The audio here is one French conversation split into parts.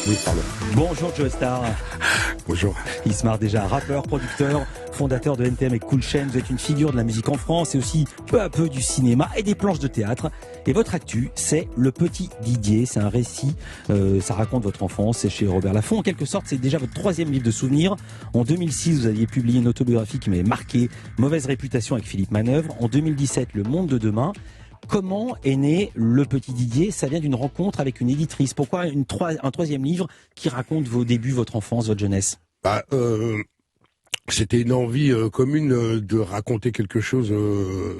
Oui, pardon. Bonjour Joe Star. Bonjour. Ismar déjà, rappeur, producteur, fondateur de NTM et Cool Chain. Vous êtes une figure de la musique en France et aussi peu à peu du cinéma et des planches de théâtre. Et votre actu, c'est Le Petit Didier. C'est un récit, ça raconte votre enfance. C'est chez Robert Laffont. En quelque sorte, c'est déjà votre 3e livre de souvenirs. En 2006, vous aviez publié une autobiographie qui m'avait marqué, Mauvaise réputation avec Philippe Manœuvre. En 2017, Le Monde de demain. Comment est né Le Petit Didier? Ça vient d'une rencontre avec une éditrice. Pourquoi un 3e livre qui raconte vos débuts, votre enfance, votre jeunesse? C'était une envie commune de raconter quelque chose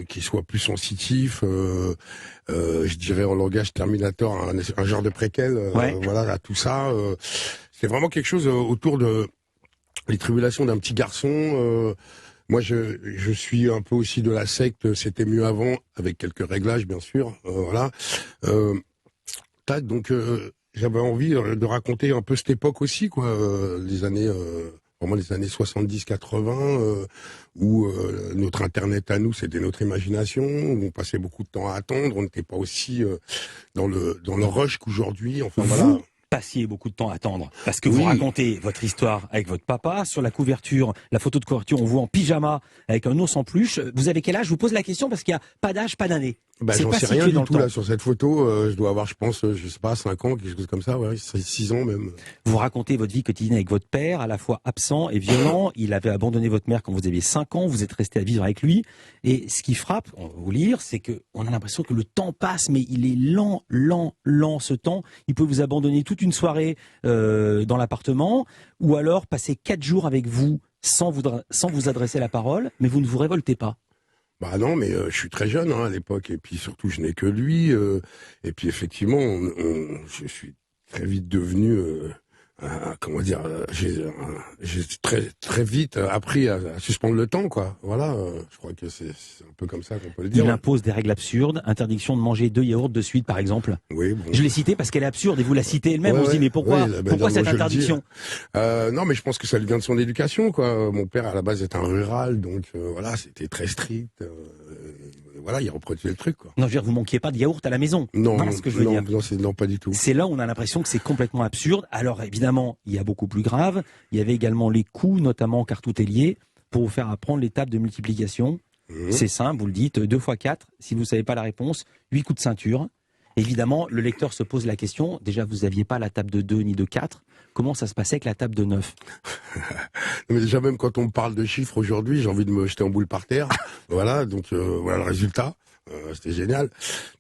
qui soit plus sensitif, je dirais en langage Terminator, un genre de préquel, voilà, à tout ça. C'est vraiment quelque chose autour de les tribulations d'un petit garçon. Moi, je suis un peu aussi de la secte. C'était mieux avant, avec quelques réglages, bien sûr. Voilà. Donc, j'avais envie de raconter un peu cette époque aussi, quoi. Les années, vraiment les années 70-80, où notre Internet à nous, c'était notre imagination. Où on passait beaucoup de temps à attendre. On n'était pas aussi dans le rush qu'aujourd'hui. Enfin, voilà. Passiez beaucoup de temps à attendre parce que vous racontez votre histoire avec votre papa. Sur la couverture, la photo de couverture, on voit en pyjama avec un ours en peluche. Vous avez quel âge? Je vous pose la question parce qu'il n'y a pas d'âge, pas d'année. J'en sais rien du tout là sur cette photo. Je dois avoir, je pense, je sais pas, 5 ans, quelque chose comme ça, 6 ans même. Vous racontez votre vie quotidienne avec votre père, à la fois absent et violent. Il avait abandonné votre mère quand vous aviez 5 ans. Vous êtes resté à vivre avec lui. Et ce qui frappe, on va vous lire, c'est que on a l'impression que le temps passe, mais il est lent ce temps. Il peut vous abandonner toute une soirée dans l'appartement, ou alors passer 4 jours avec vous sans vous adresser la parole, mais vous ne vous révoltez pas. Bah non, mais je suis très jeune à l'époque, et puis surtout je n'ai que lui, et puis effectivement, je suis très vite devenu, comment dire, j'ai très vite appris à suspendre le temps, quoi. Voilà, je crois que c'est un peu comme ça qu'on peut le dire. Il impose des règles absurdes, interdiction de manger 2 yaourts de suite, par exemple. Oui, bon. Je l'ai citée parce qu'elle est absurde, et vous la citez elle-même. Vous dites, mais pourquoi cette interdiction? Non, mais je pense que ça vient de son éducation, quoi. Mon père, à la base, était un rural, donc voilà, c'était très strict. Voilà, il reproduisait le truc, quoi. Non, je veux dire, vous manquiez pas de yaourt à la maison. Non, ce que je veux dire. Non, pas du tout. C'est là où on a l'impression que c'est complètement absurde. Alors évidemment, il y a beaucoup plus grave. Il y avait également les coups, notamment car tout est lié, pour vous faire apprendre l'étape de multiplication. C'est simple, vous le dites, 2 x 4. Si vous ne savez pas la réponse, 8 coups de ceinture. Évidemment, le lecteur se pose la question. Déjà, vous n'aviez pas la table de 2 ni de 4. Comment ça se passait avec la table de 9? Mais déjà, même quand on me parle de chiffres aujourd'hui, j'ai envie de me jeter en boule par terre. Voilà, donc voilà le résultat. C'était génial.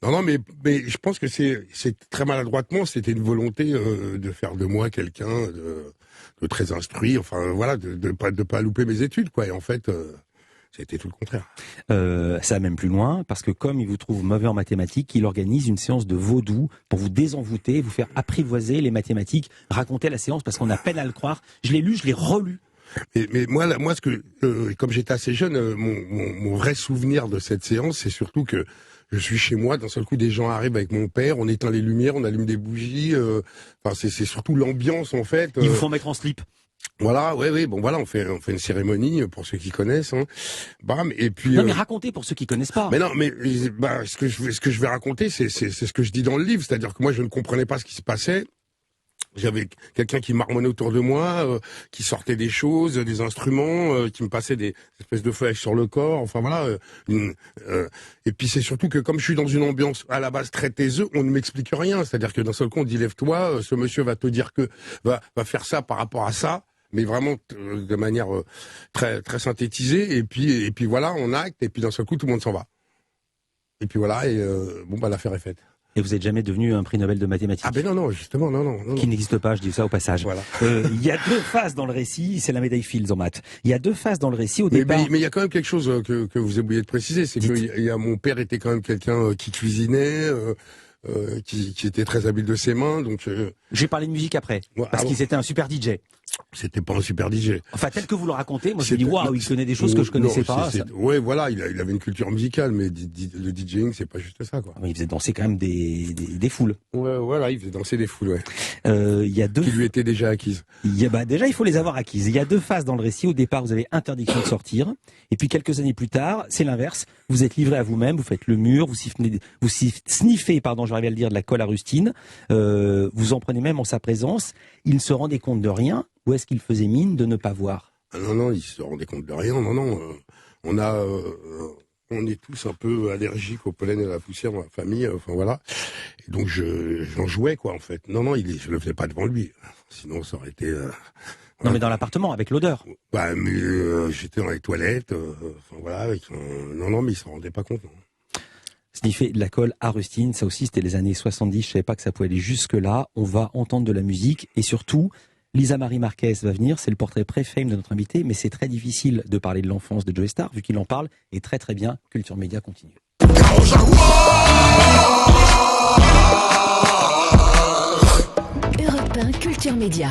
Non, mais je pense que c'est très maladroitement, c'était une volonté de faire de moi quelqu'un de très instruit. Enfin, voilà, de pas louper mes études, quoi. Et en fait, c'était tout le contraire. Ça va même plus loin, parce que comme il vous trouve mauvais en mathématiques, il organise une séance de vaudou pour vous désenvoûter, vous faire apprivoiser les mathématiques, raconter la séance, parce qu'on a peine à le croire. Je l'ai lu, je l'ai relu. Mais moi, comme j'étais assez jeune, mon vrai souvenir de cette séance, c'est surtout que je suis chez moi, d'un seul coup, des gens arrivent avec mon père, on éteint les lumières, on allume des bougies. Enfin, c'est surtout l'ambiance, en fait. Ils vous font mettre en slip. Voilà, oui, bon voilà, on fait une cérémonie pour ceux qui connaissent, hein. Bam, et puis. Non, mais racontez pour ceux qui connaissent pas. Mais non, mais ce que je vais raconter, c'est ce que je dis dans le livre, c'est-à-dire que moi je ne comprenais pas ce qui se passait. J'avais quelqu'un qui marmonnait autour de moi, qui sortait des choses, des instruments, qui me passait des espèces de feuillages sur le corps. Enfin voilà. Et puis c'est surtout que comme je suis dans une ambiance à la base très taiseux, on ne m'explique rien. C'est-à-dire que d'un seul coup on dit lève-toi, ce monsieur va te dire que va faire ça par rapport à ça, mais vraiment de manière très très synthétisée. Et puis voilà, on acte. Et puis d'un seul coup tout le monde s'en va. Et puis voilà. Et l'affaire est faite. Et vous n'êtes jamais devenu un prix Nobel de mathématiques? Ah ben non, justement, non. Qui n'existe pas, je dis ça au passage. Voilà. Il y a 2 phases dans le récit, c'est la médaille Fields en maths. Il y a 2 phases dans le récit au départ. Mais il y a quand même quelque chose que vous oubliez de préciser, c'est que mon père était quand même quelqu'un qui cuisinait, qui était très habile de ses mains, donc. J'ai parlé de musique après, parce qu'il était un super DJ. C'était pas un super DJ. Enfin, tel que vous le racontez, moi je me dis waouh, il connaît des choses que je connaissais pas. Ouais, voilà, il avait une culture musicale, mais le DJing, c'est pas juste ça, quoi. Il faisait danser quand même des foules. Ouais, voilà, il faisait danser des foules, ouais. Il y a deux qui lui étaient déjà acquises. Déjà, il faut les avoir acquises. Il y a deux phases dans le récit. Au départ, vous avez interdiction de sortir, et puis quelques années plus tard, c'est l'inverse. Vous êtes livré à vous-même, vous faites le mur, vous sniffez, j'arrive à le dire, de la colle à rustine. Vous en prenez même en sa présence. Il ne se rendait compte de rien. Ou est-ce qu'il faisait mine de ne pas voir? Non, il se rendait compte de rien. Non. On est tous un peu allergiques au pollen et à la poussière dans la famille. Enfin voilà. Et donc j'en jouais, quoi, en fait. Non, je le faisais pas devant lui. Sinon ça aurait été. Non, mais dans l'appartement, avec l'odeur. Bah, mais j'étais dans les toilettes. Enfin voilà. Non, mais il s'en rendait pas compte. Non. Sniffer de la colle à rustine, ça aussi c'était les années 70. Je savais pas que ça pouvait aller jusque là. On va entendre de la musique et surtout. Lisa Marie Marquez va venir, c'est le portrait pré-fame de notre invité, mais c'est très difficile de parler de l'enfance de Joey Starr, vu qu'il en parle, et très très bien, Culture Média continue. Europe 1, Culture Média.